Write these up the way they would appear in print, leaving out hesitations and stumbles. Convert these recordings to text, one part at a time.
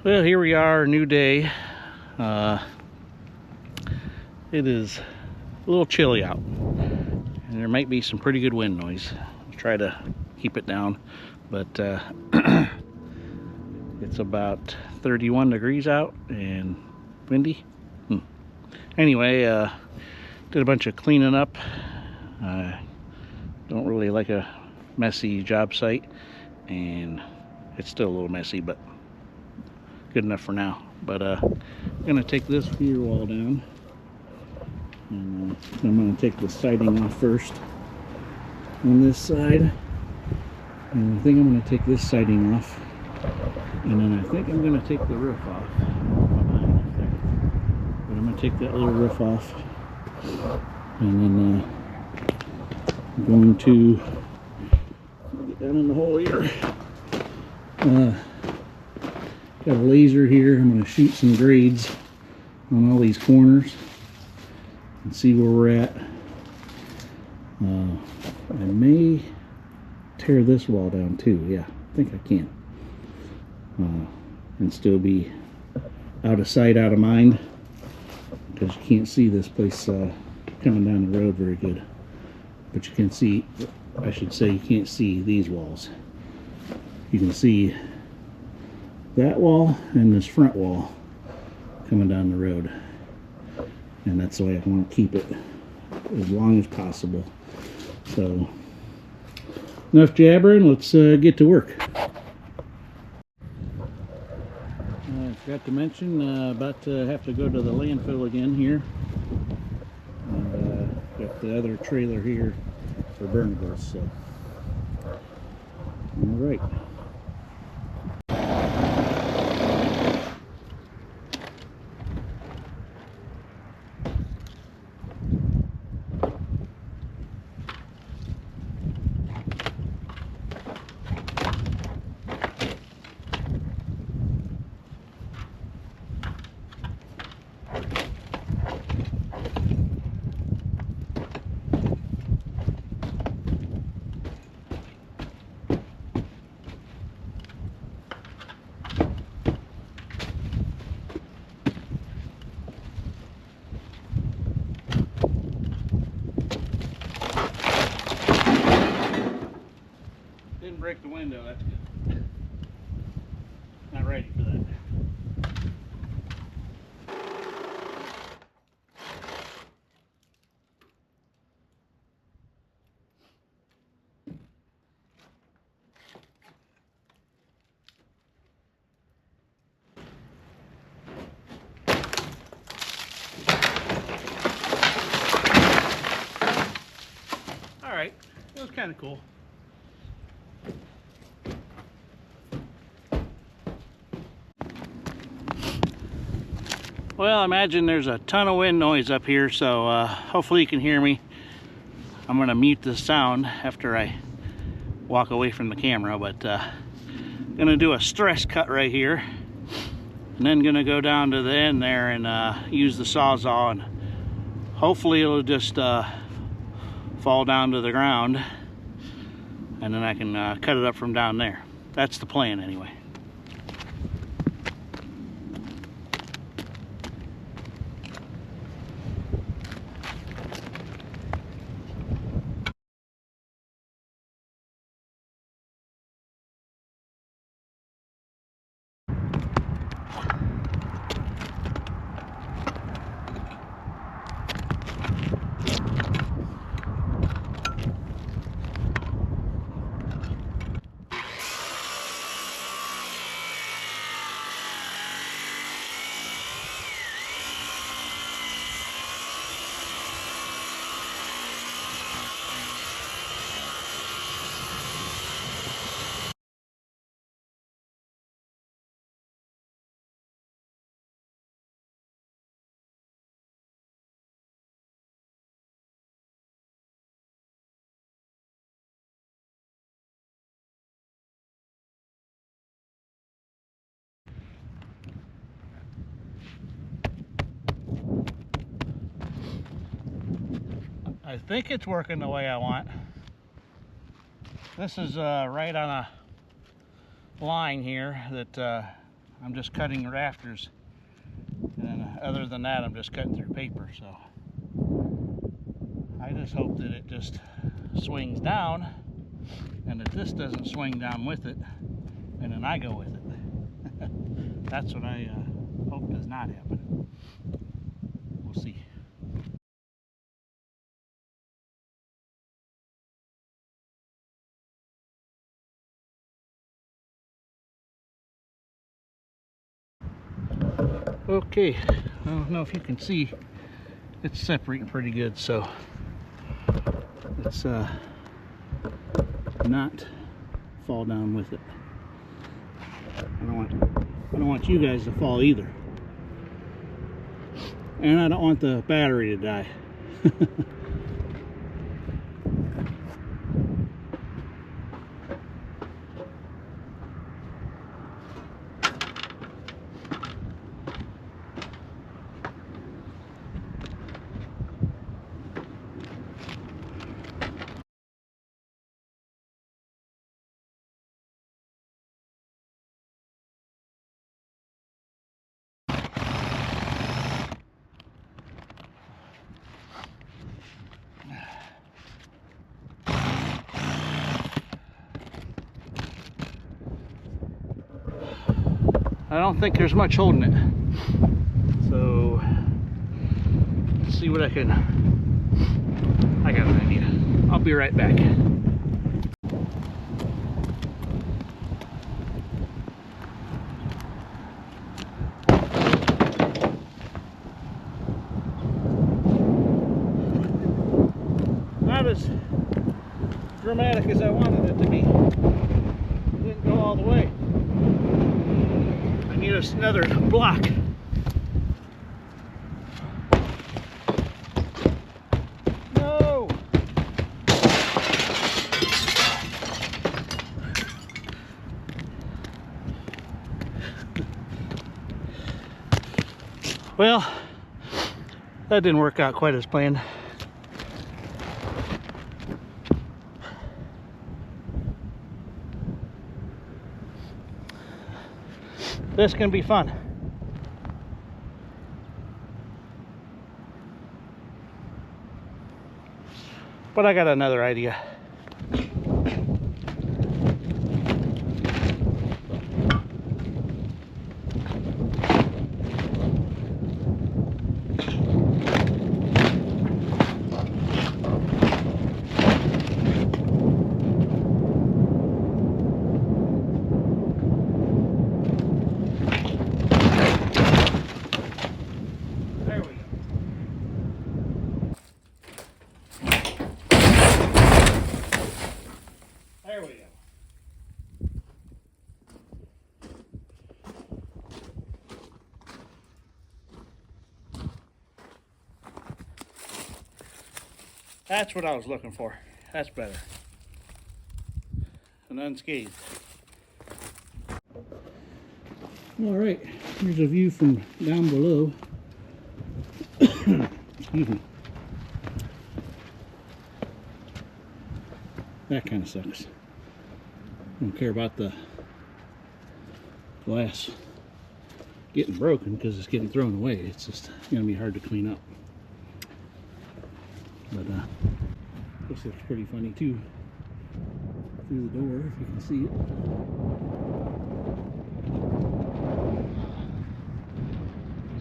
Well, here we are, a new day. It is a little chilly out, and there might be some pretty good wind noise. I'll try to keep it down, but it's about 31 degrees out and windy. Anyway, did a bunch of cleaning up. Don't really like a messy job site, and it's still a little messy, but good enough for now. But I'm gonna take this rear wall down, and I'm gonna take the siding off first on this side, and I think I'm gonna take this siding off, and then I think I'm gonna take the roof off. But I'm gonna take that little roof off, and then I'm going to get down in the hole here. Got a laser here. I'm going to shoot some grades on all these corners and see where we're at. I may tear this wall down too. Yeah, I think I can. And still be out of sight, out of mind, because you can't see this place coming down the road very good. But you can see, I should say, you can't see these walls. You can see that wall and this front wall coming down the road, and that's the way I want to keep it as long as possible. So enough jabbering, let's get to work. I forgot to mention, about to have to go to the landfill again here, and got the other trailer here for burnables. So all right. Didn't break the window, that's good. Not ready for that. All right, it was kind of cool. Well, I imagine there's a ton of wind noise up here, so hopefully you can hear me. I'm going to mute the sound after I walk away from the camera, but going to do a stress cut right here, and then going to go down to the end there and use the Sawzall, and hopefully it'll just fall down to the ground, and then I can cut it up from down there. That's the plan anyway. I think it's working the way I want. This is right on a line here that I'm just cutting rafters, and other than that I'm just cutting through paper. So I just hope that it just swings down and that this doesn't swing down with it and then I go with it. That's what I hope does not happen. We'll see. Okay, I don't know if you can see, it's separating pretty good, so it's not fall down with it. I don't want you guys to fall either, and I don't want the battery to die. I don't think there's much holding it. So let's see what I got an idea. I'll be right back. Not as dramatic as I wanted it to be. It didn't go all the way. I need another block. No! Well, that didn't work out quite as planned. This can be fun. But I got another idea. There we go. That's what I was looking for. That's better. And unscathed. All right, here's a view from down below. Excuse me. That kind of sucks. I don't care about the glass getting broken because it's getting thrown away. It's just going to be hard to clean up. But this looks pretty funny too. Through the door, if you can see it.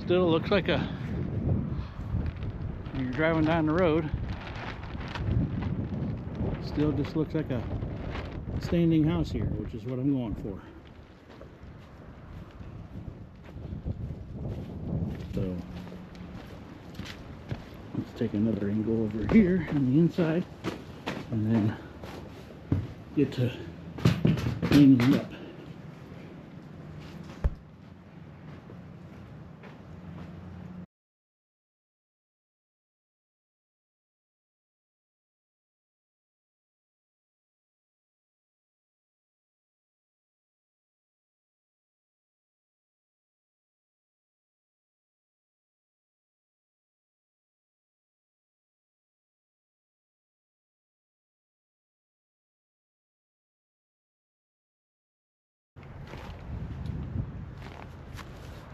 Still looks like a, when you're driving down the road, still just looks like a standing house here, which is what I'm going for. So let's take another angle over here on the inside and then get to cleaning it up.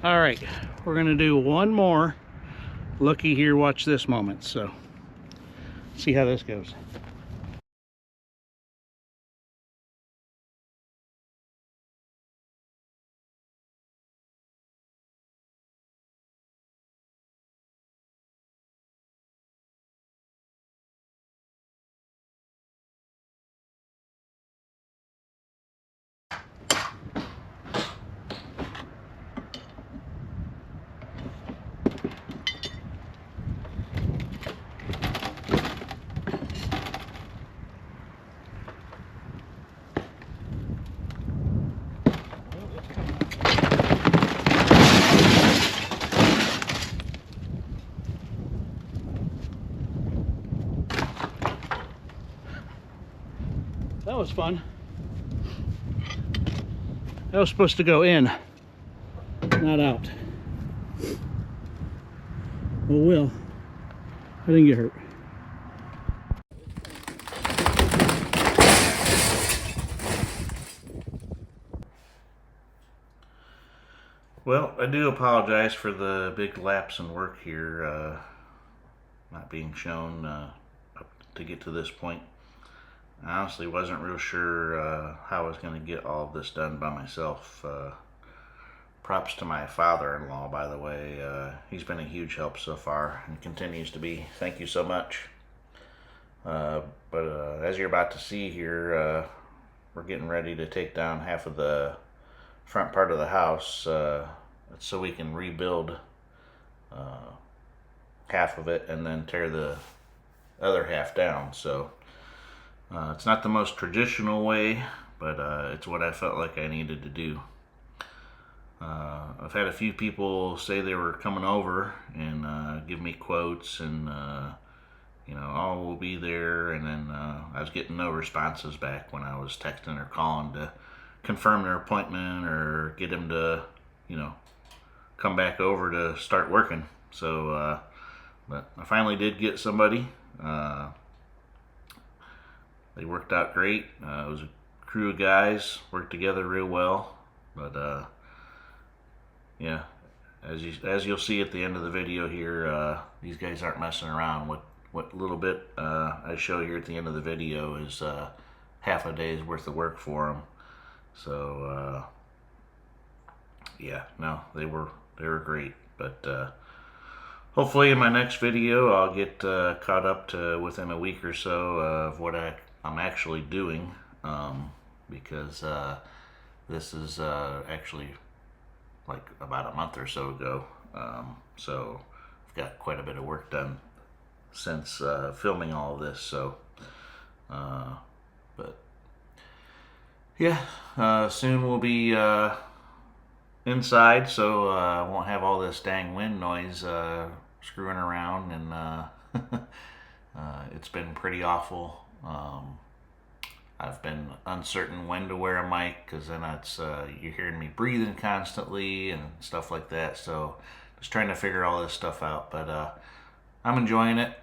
All right, we're gonna do one more looky here, watch this moment. So see how this goes. That was fun. That was supposed to go in, not out. Oh well, I didn't get hurt. Well, I do apologize for the big lapse in work here, not being shown up to get to this point. I honestly wasn't real sure how I was going to get all of this done by myself. Props to my father-in-law, by the way. He's been a huge help so far and continues to be. Thank you so much. But as you're about to see here, we're getting ready to take down half of the front part of the house so we can rebuild half of it and then tear the other half down. So it's not the most traditional way, but it's what I felt like I needed to do. I've had a few people say they were coming over and give me quotes and you know, oh, we'll be there, and then I was getting no responses back when I was texting or calling to confirm their appointment or get them to, you know, come back over to start working. So but I finally did get somebody. They worked out great. It was a crew of guys, worked together real well. But yeah, as you'll see at the end of the video here, these guys aren't messing around. What little bit I show here at the end of the video is half a day's worth of work for them. So yeah, no, they were great. But hopefully in my next video I'll get caught up to within a week or so of what I'm actually doing, because this is actually like about a month or so ago. So I've got quite a bit of work done since filming all of this. So but yeah, soon we'll be inside, so I won't have all this dang wind noise screwing around, and it's been pretty awful. I've been uncertain when to wear a mic, because then it's you're hearing me breathing constantly and stuff like that. So just trying to figure all this stuff out. But I'm enjoying it.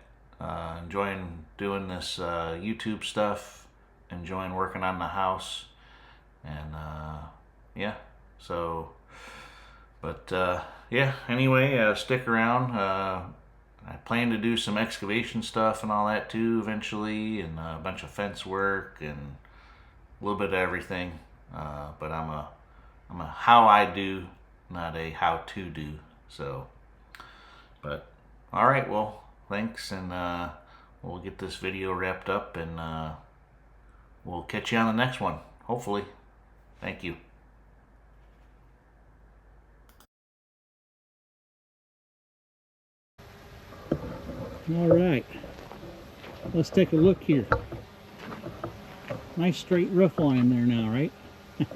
Enjoying doing this YouTube stuff. Enjoying working on the house. And yeah. So, but yeah. Anyway, stick around. I plan to do some excavation stuff and all that too eventually, and a bunch of fence work and a little bit of everything. But I'm a how I do, not a how to do. So, but all right, well, thanks, and we'll get this video wrapped up, and we'll catch you on the next one, hopefully. Thank you. All right, let's take a look here. Nice straight roof line there now, right? Yeah,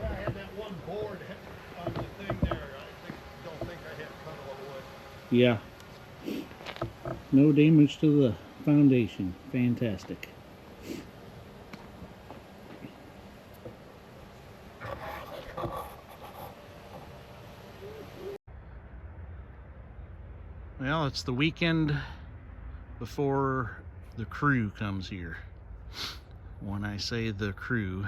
I had that one board on the thing there. Don't think I had cut all the wood. Yeah. No damage to the foundation. Fantastic. Well, it's the weekend before the crew comes here. When I say the crew,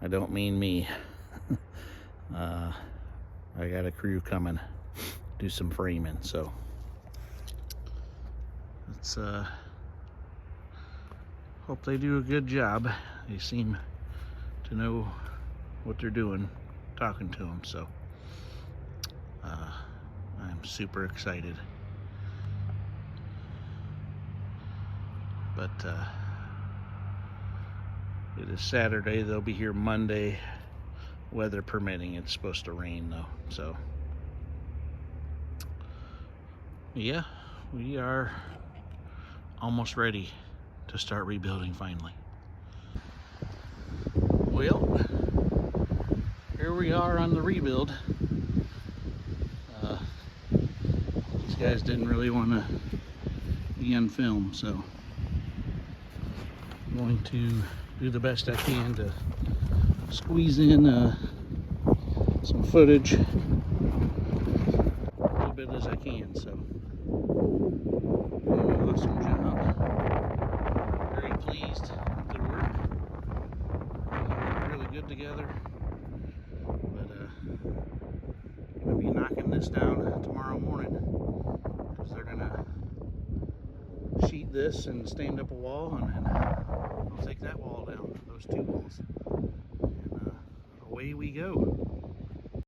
I don't mean me. I got a crew coming, do some framing, so let's hope they do a good job. They seem to know what they're doing, talking to them, so I'm super excited. But it is Saturday. They'll be here Monday, weather permitting. It's supposed to rain though, so yeah, we are almost ready to start rebuilding finally. Well, here we are on the rebuild. These guys didn't really want to be on film, so I'm going to do the best I can to squeeze in some footage, a little bit as I can. So doing an awesome job. Very pleased with their work. Really good together. But I'm gonna be knocking this down tomorrow morning because they're gonna sheet this and stand up a wall, and then I'll take that wall down, those two walls, and away we go.